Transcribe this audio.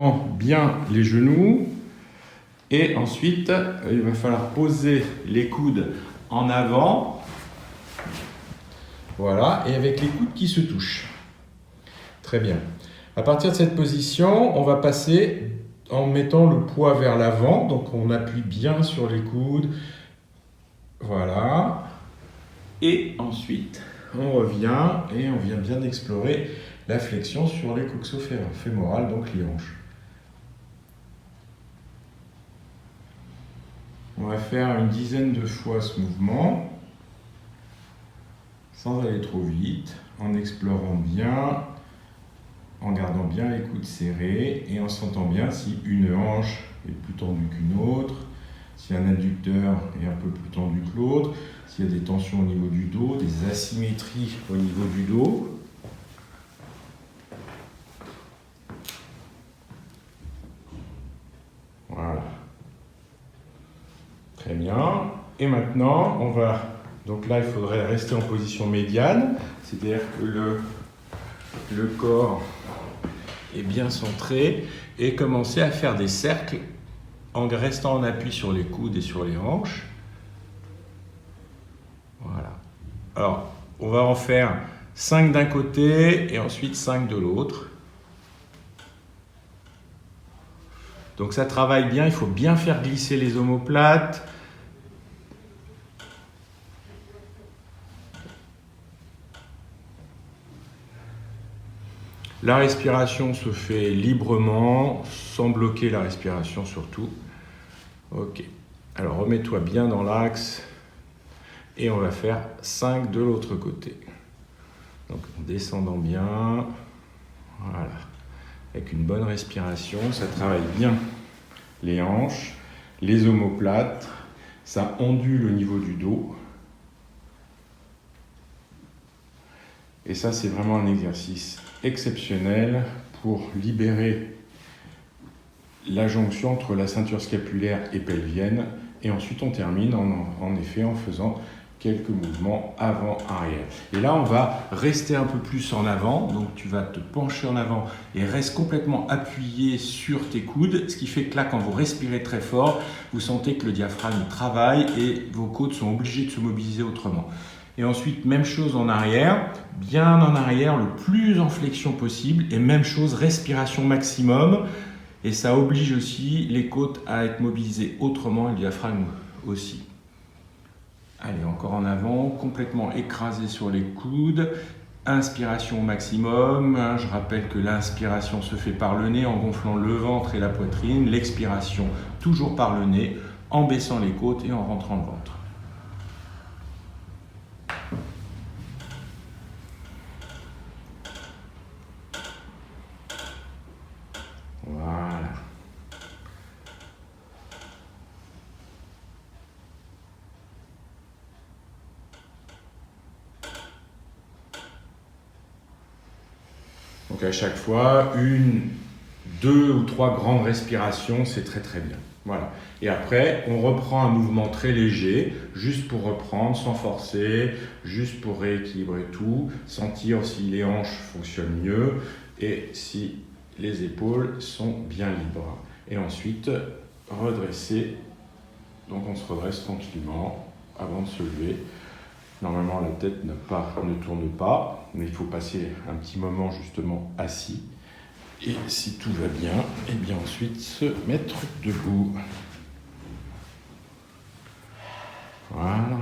Bien les genoux et ensuite il va falloir poser les coudes en avant, voilà, et avec les coudes qui se touchent. Très bien. À partir de cette position, on va passer en mettant le poids vers l'avant, donc on appuie bien sur les coudes, voilà, et ensuite on revient et on vient bien explorer la flexion sur les coxo-fémorales, donc les hanches. On va faire une dizaine de fois ce mouvement, sans aller trop vite, en explorant bien, en gardant bien les coudes serrés et en sentant bien si une hanche est plus tendue qu'une autre, si un adducteur est un peu plus tendu que l'autre, s'il y a des tensions au niveau du dos, des asymétries au niveau du dos. Voilà. Très bien. Et maintenant, on va... Donc là, il faudrait rester en position médiane, c'est-à-dire que le corps est bien centré et commencer à faire des cercles en restant en appui sur les coudes et sur les hanches. Voilà. Alors, on va en faire 5 d'un côté et ensuite 5 de l'autre. Donc ça travaille bien, il faut bien faire glisser les omoplates. La respiration se fait librement, sans bloquer la respiration surtout. Ok. Alors remets-toi bien dans l'axe et on va faire 5 de l'autre côté. Donc en descendant bien, voilà. Avec une bonne respiration, ça travaille bien les hanches, les omoplates, ça ondule au niveau du dos. Et ça, c'est vraiment un exercice exceptionnel pour libérer la jonction entre la ceinture scapulaire et pelvienne. Et ensuite, on termine en effet en faisant quelques mouvements avant-arrière. Et là, on va rester un peu plus en avant. Donc, tu vas te pencher en avant et reste complètement appuyé sur tes coudes. Ce qui fait que là, quand vous respirez très fort, vous sentez que le diaphragme travaille et vos côtes sont obligées de se mobiliser autrement. Et ensuite, même chose en arrière, bien en arrière, le plus en flexion possible. Et même chose, respiration maximum. Et ça oblige aussi les côtes à être mobilisées autrement et le diaphragme aussi. Allez, encore en avant, complètement écrasé sur les coudes. Inspiration au maximum. Je rappelle que l'inspiration se fait par le nez en gonflant le ventre et la poitrine. L'expiration toujours par le nez, en baissant les côtes et en rentrant le ventre. Voilà. Donc à chaque fois, 1, 2 ou 3 grandes respirations, c'est très très bien. Voilà. Et après, on reprend un mouvement très léger, juste pour reprendre, sans forcer, juste pour rééquilibrer tout, sentir si les hanches fonctionnent mieux et si les épaules sont bien libres. Et ensuite, redresser. Donc on se redresse tranquillement avant de se lever. Normalement, la tête ne tourne pas, mais il faut passer un petit moment justement assis. Et si tout va bien, et bien ensuite se mettre debout. Voilà.